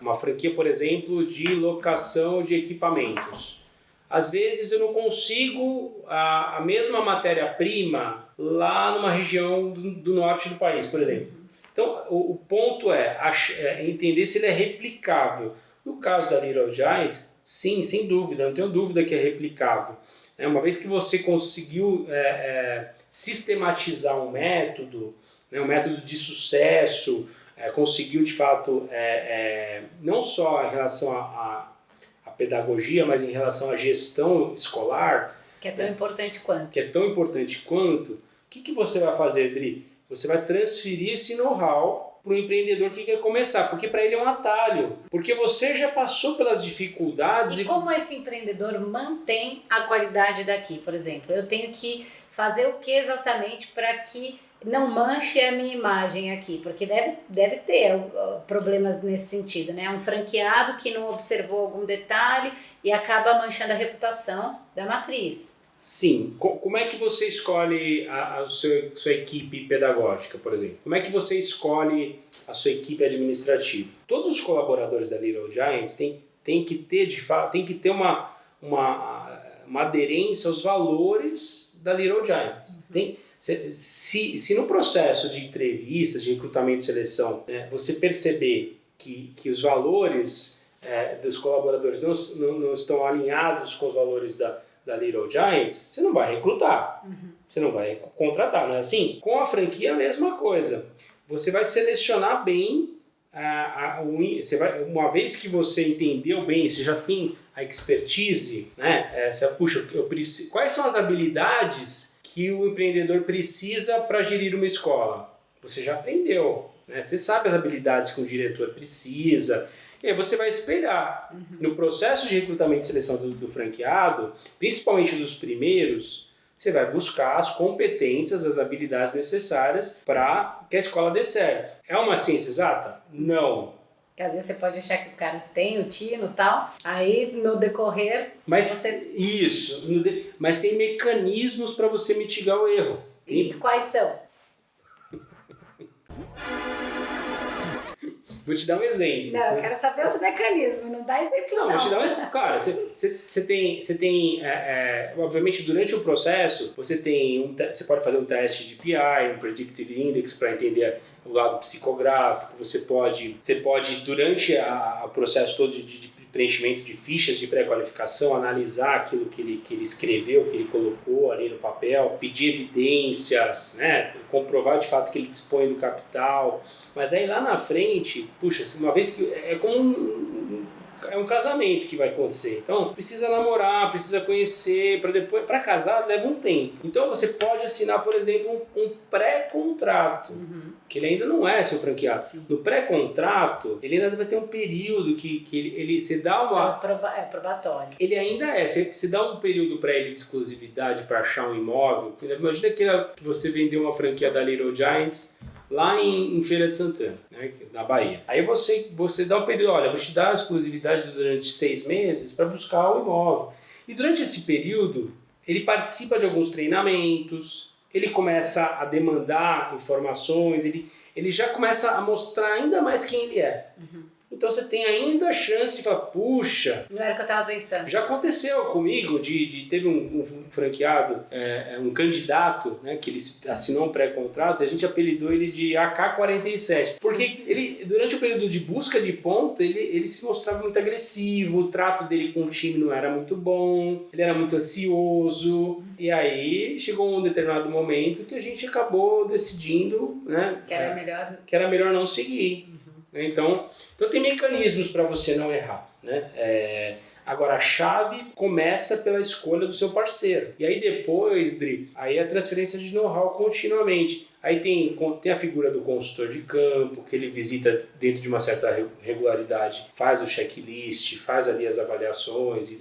por exemplo, de locação de equipamentos. Às vezes eu não consigo a mesma matéria-prima lá numa região do norte do país, por exemplo. Então, o ponto é entender se ele é replicável. No caso da Little Giants, sim, sem dúvida, não tenho dúvida que é replicável. Uma vez que você conseguiu sistematizar um método de sucesso, conseguiu de fato, não só em relação pedagogia, mas em relação à gestão escolar, Que é tão importante quanto. que é tão importante quanto, o que você vai fazer, Dri? Você vai transferir esse know-how para o empreendedor que quer começar, porque para ele é um atalho, porque você já passou pelas dificuldades. E como esse empreendedor mantém a qualidade daqui, por exemplo? Eu tenho que fazer o que exatamente para que não manche a minha imagem aqui? Porque deve ter problemas nesse sentido, né? Um franqueado que não observou algum detalhe e acaba manchando a reputação da matriz. Sim. Como é que você escolhe a sua equipe pedagógica, por exemplo? Como é que você escolhe a sua equipe administrativa? Todos os colaboradores da Little Giants têm que ter, de fato, tem que ter uma aderência aos valores da Little Giants. Se no processo de entrevistas, de recrutamento e seleção, você perceber que os valores dos colaboradores não estão alinhados com os valores da Little Giants, você não vai recrutar, você não vai contratar, não é assim? Com a franquia, a mesma coisa. Você vai selecionar bem, uma vez que você entendeu bem, você já tem a expertise, né? Quais são as habilidades que o empreendedor precisa para gerir uma escola? Você já aprendeu, né? Você sabe as habilidades que um diretor precisa. E aí você vai espelhar. No processo de recrutamento e seleção do franqueado, principalmente dos primeiros, você vai buscar as competências, as habilidades necessárias para que a escola dê certo. É uma ciência exata? Não. Porque às vezes você pode achar que o cara tem o tino e tal, aí no decorrer... Isso, mas tem mecanismos para você mitigar o erro. E quais são? Vou te dar um exemplo. Não, eu quero saber os mecanismos, não dá exemplo não. Vou te dar um exemplo. Claro, você tem obviamente, durante o processo, você pode fazer um teste de PI, um Predictive Index, para entender o lado psicográfico. Você pode durante o processo todo de preenchimento de fichas de pré-qualificação, analisar aquilo que ele escreveu, que ele colocou ali no papel, pedir evidências, né? Comprovar de fato que ele dispõe do capital. Mas aí lá na frente, puxa, uma vez que é como um casamento que vai acontecer. Então, precisa namorar, precisa conhecer, para casar leva um tempo. Então, você pode assinar, por exemplo, um pré-contrato, que ele ainda não é seu franqueado. Sim. No pré-contrato, ele ainda vai ter um período que ele se dá uma... probatório. Ele ainda se dá um período para ele de exclusividade para achar um imóvel. Imagina que você vendeu uma franquia da Little Giants lá em Feira de Santana, né, na Bahia. Aí você dá um período, olha, vou te dar a exclusividade durante 6 meses para buscar o imóvel. E durante esse período, ele participa de alguns treinamentos, ele começa a demandar informações, ele já começa a mostrar ainda mais quem ele é. Então você tem ainda a chance de falar, puxa... Não era o que eu estava pensando. Já aconteceu comigo, teve um franqueado, um candidato, né, que ele assinou um pré-contrato, e a gente apelidou ele de AK-47. Porque ele, durante o período de busca de ponto, ele se mostrava muito agressivo, o trato dele com o time não era muito bom, ele era muito ansioso. E aí chegou um determinado momento que a gente acabou decidindo, né, que era melhor não seguir. Então tem mecanismos para você não errar, né? Agora, a chave começa pela escolha do seu parceiro. E aí depois, Dri, aí a transferência de know-how continuamente. Aí tem a figura do consultor de campo, que ele visita dentro de uma certa regularidade, faz o checklist, faz ali as avaliações.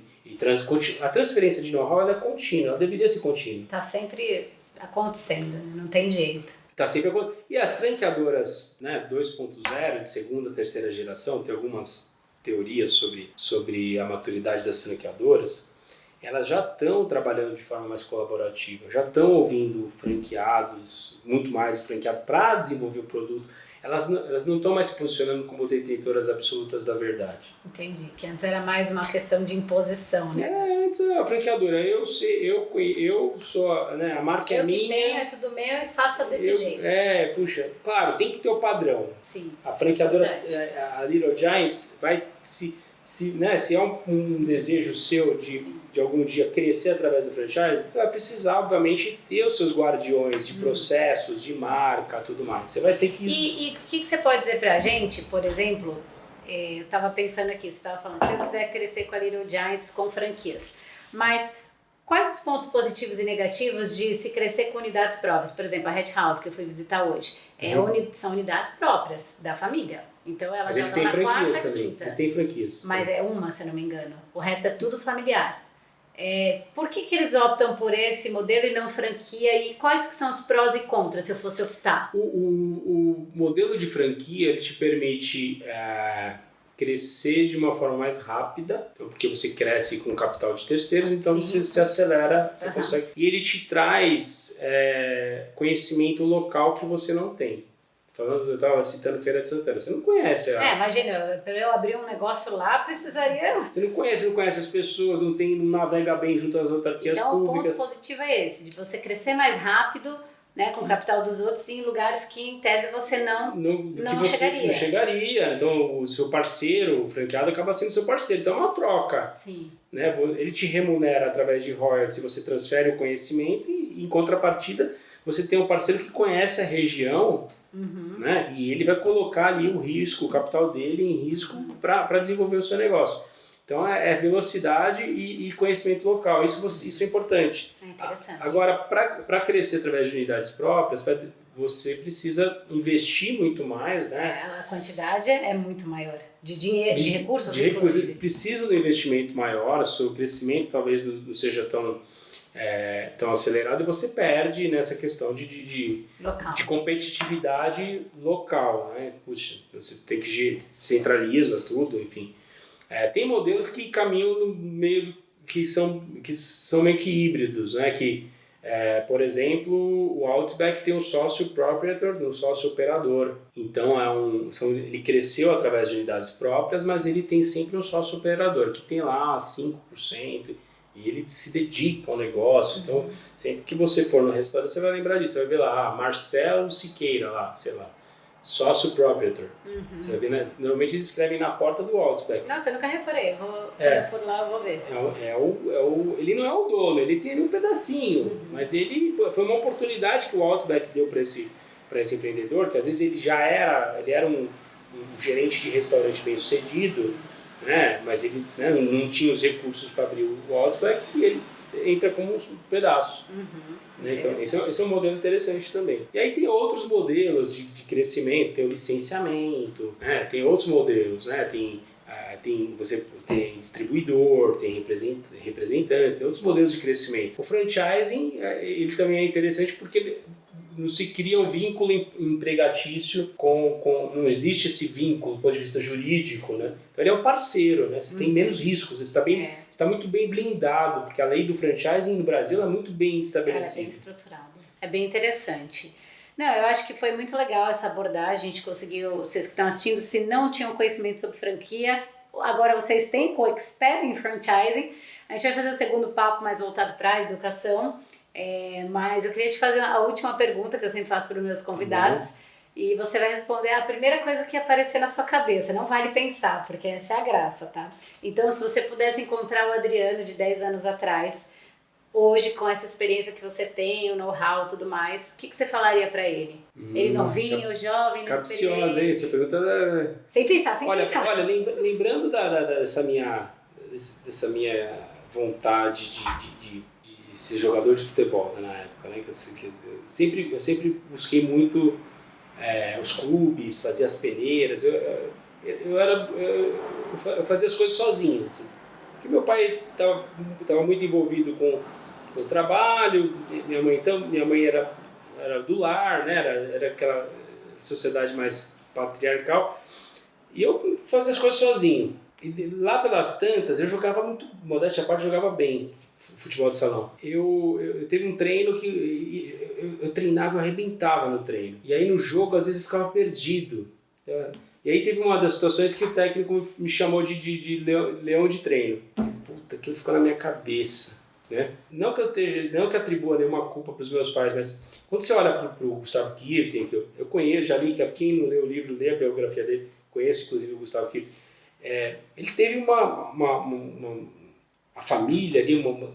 A transferência de know-how ela é contínua, ela deveria ser contínua. Está sempre acontecendo, não tem jeito. Tá sempre acontecendo. E as franqueadoras, né, 2.0, de segunda, terceira geração, tem algumas teorias sobre a maturidade das franqueadoras, elas já estão trabalhando de forma mais colaborativa, já estão ouvindo franqueados, muito mais o franqueado, para desenvolver o produto. Elas não estão mais se posicionando como detentoras absolutas da verdade. Entendi, que antes era mais uma questão de imposição, né? Antes a franqueadora, eu sou, né, a marca é minha. Eu que tenho, é tudo meu, faça desse jeito. Puxa, claro, tem que ter o padrão. Sim. A franqueadora, a Little Giants, vai se é um desejo seu de algum dia crescer através do franchise, vai precisar, obviamente, ter os seus guardiões de processos, de marca, tudo mais. Você vai ter que... E o que você pode dizer pra gente, por exemplo, eu estava pensando aqui, você estava falando, se eu quiser crescer com a Little Giants com franquias, mas quais os pontos positivos e negativos de se crescer com unidades próprias? Por exemplo, a Red House, que eu fui visitar hoje, são unidades próprias da família. Então elas já estão na quarta, quinta. Eles têm franquias. Mas é uma, se eu não me engano. O resto é tudo familiar. Por que eles optam por esse modelo e não franquia? E quais que são os prós e contras, se eu fosse optar? O modelo de franquia, ele te permite crescer de uma forma mais rápida, então, porque você cresce com capital de terceiros, então você se acelera, você consegue. E ele te traz conhecimento local que você não tem. Eu estava citando Feira de Santana, você não conhece. Imagina, para eu abrir um negócio lá, precisaria... Você não conhece as pessoas, não navega bem junto às autarquias públicas. Então o ponto positivo é esse, de você crescer mais rápido, né, com o capital dos outros, em lugares que em tese você não chegaria. Não chegaria. Então o seu parceiro, o franqueado, acaba sendo seu parceiro. Então é uma troca. Sim. Né? Ele te remunera através de royalties, você transfere o conhecimento e em contrapartida você tem um parceiro que conhece a região, né? E ele vai colocar ali o risco, o capital dele em risco para desenvolver o seu negócio. Então é velocidade e conhecimento local, isso é importante. É interessante. Agora, para crescer através de unidades próprias, você precisa investir muito mais, né? A quantidade é muito maior, de dinheiro, de recursos. De recursos, precisa de um investimento maior, o seu crescimento talvez não seja tão acelerado e você perde nessa questão de competitividade local, né? Puxa, você tem que centraliza tudo, enfim. Tem modelos que caminham no meio, que são meio que híbridos, né? Por exemplo, o Outback tem um sócio proprietor, um sócio operador. Então ele cresceu através de unidades próprias, mas ele tem sempre um sócio operador que tem lá 5%. E ele se dedica ao negócio. Então, sempre que você for no restaurante, você vai lembrar disso. Você vai ver lá, Marcelo Siqueira, lá, sei lá, sócio proprietor. Você vai ver, né? Normalmente eles escrevem na porta do Outback. Nossa, eu nunca reparei. Quando eu for lá, eu vou ver. Ele não é o dono, ele tem ali um pedacinho. Mas foi uma oportunidade que o Outback deu para esse empreendedor, que às vezes ele era um gerente de restaurante bem sucedido, né? Mas ele não tinha os recursos para abrir o Outback e ele entra como um pedaço. Né? Então, esse é um modelo interessante também. E aí tem outros modelos de crescimento, tem o licenciamento, né? Tem outros modelos, né? Você tem distribuidor, tem representantes, tem outros modelos de crescimento. O franchising, ele também é interessante porque não se cria um vínculo empregatício não existe esse vínculo do ponto de vista jurídico, né? Então ele é um parceiro, né? Você tem menos riscos, você está muito bem blindado, porque a lei do franchising no Brasil é muito bem estabelecida. É bem estruturado. É bem interessante. Não, eu acho que foi muito legal essa abordagem, a gente conseguiu, vocês que estão assistindo, se não tinham conhecimento sobre franquia, agora vocês têm co-expert em franchising. A gente vai fazer o segundo papo mais voltado para a educação. Mas eu queria te fazer a última pergunta que eu sempre faço para os meus convidados e você vai responder a primeira coisa que aparecer na sua cabeça, não vale pensar, porque essa é a graça, tá? Então, se você pudesse encontrar o Adriano de 10 anos atrás, hoje com essa experiência que você tem, o know-how e tudo mais, o que você falaria para ele? Ele novinho, jovem, capciosa, hein? Essa pergunta... Sem pensar. Olha, lembrando dessa minha vontade de ser jogador de futebol, né, na época, né, eu sempre busquei muito os clubes, fazia as peneiras, eu fazia as coisas sozinho, assim, porque meu pai estava muito envolvido com o trabalho, minha mãe era do lar, né, era aquela sociedade mais patriarcal, e eu fazia as coisas sozinho. E lá pelas tantas, eu jogava muito, modéstia à parte, jogava bem futebol de salão. Eu teve um treino que eu treinava, eu arrebentava no treino. E aí no jogo, às vezes, eu ficava perdido. E aí teve uma das situações que o técnico me chamou de leão de treino. Puta, aquilo ficou na minha cabeça. Né? Não que eu atribua nenhuma culpa para os meus pais, mas quando você olha para o Gustavo Kirten, que eu conheço, já li, que quem não leu o livro, lê a biografia dele, conheço inclusive o Gustavo Kirten, ele teve a família ali, um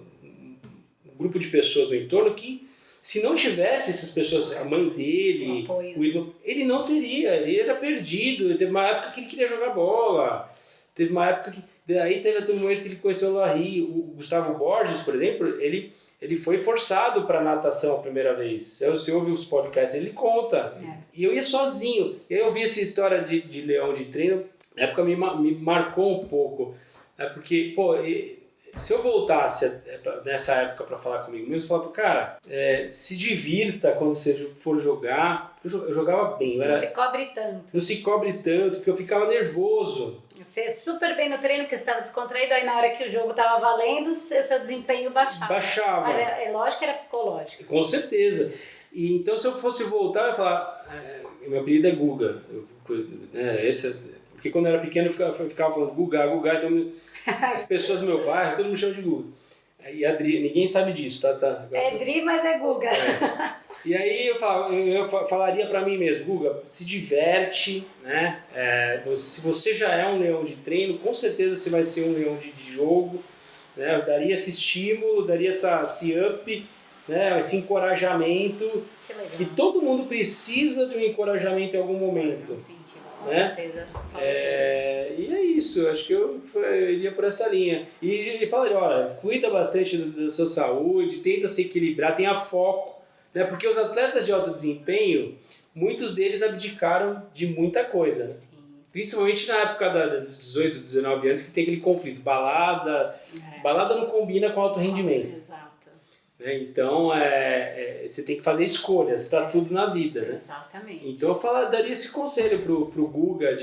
grupo de pessoas no entorno que Se não tivesse essas pessoas, a mãe dele, o irmão, ele não teria, ele era perdido. Teve uma época que ele queria jogar bola, teve uma época que... Daí teve até um momento que ele conheceu o Larry, o Gustavo Borges, por exemplo, ele foi forçado para natação a primeira vez. Você ouve os podcasts, ele conta. E eu ia sozinho. E aí eu vi essa história de leão de treino, na época me marcou um pouco. Porque, pô, se eu voltasse nessa época para falar comigo mesmo, eu falava, cara, se divirta quando você for jogar. Eu jogava bem. Não se cobre tanto. Não se cobre tanto, porque eu ficava nervoso. Você super bem no treino, porque você estava descontraído, aí na hora que o jogo estava valendo, seu desempenho baixava. Baixava. Mas lógico que era psicológico. Com certeza. E então se eu fosse voltar, eu ia falar, meu apelido é Guga. Porque quando eu era pequeno eu ficava falando Guga, então as pessoas do meu bairro, todo mundo chama de Guga. E a Dri, ninguém sabe disso, tá? É Dri, mas é Guga. E aí eu falaria para mim mesmo, Guga, se diverte, né? Se você já é um leão de treino, com certeza você vai ser um leão de jogo, né? Eu daria esse estímulo, daria esse up, né? Esse encorajamento, que todo mundo precisa de um encorajamento em algum momento. Com certeza. E é isso, acho que eu iria por essa linha. E falaria, olha, cuida bastante da sua saúde, tenta se equilibrar, tenha foco, né? Porque os atletas de alto desempenho, muitos deles abdicaram de muita coisa, né? Principalmente na época dos 18, 19 anos, que tem aquele conflito, balada não combina com alto rendimento. Exato. Né? Então, você tem que fazer escolhas para tudo na vida, né? Exatamente. Então eu daria esse conselho pro Guga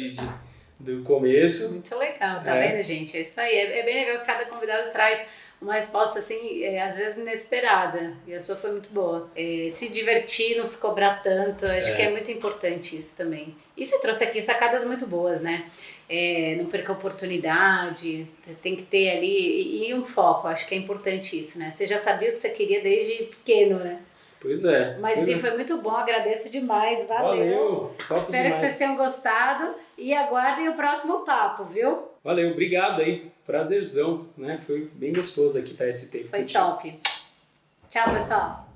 do começo. Muito legal, tá vendo, gente? É isso aí, é bem legal que cada convidado traz uma resposta assim, às vezes inesperada, e a sua foi muito boa. Se divertir, não se cobrar tanto, acho que é muito importante isso também. E você trouxe aqui sacadas muito boas, né? Não perca a oportunidade, tem que ter ali, e um foco, acho que é importante isso, né? Você já sabia o que você queria desde pequeno, né? Pois é. Mas foi muito bom, agradeço demais, valeu. Top Espero demais. que vocês tenham gostado e aguardem o próximo papo, viu? Valeu, obrigado aí, prazerzão, né? Foi bem gostoso aqui estar esse tempo. Foi top. Tchau, pessoal.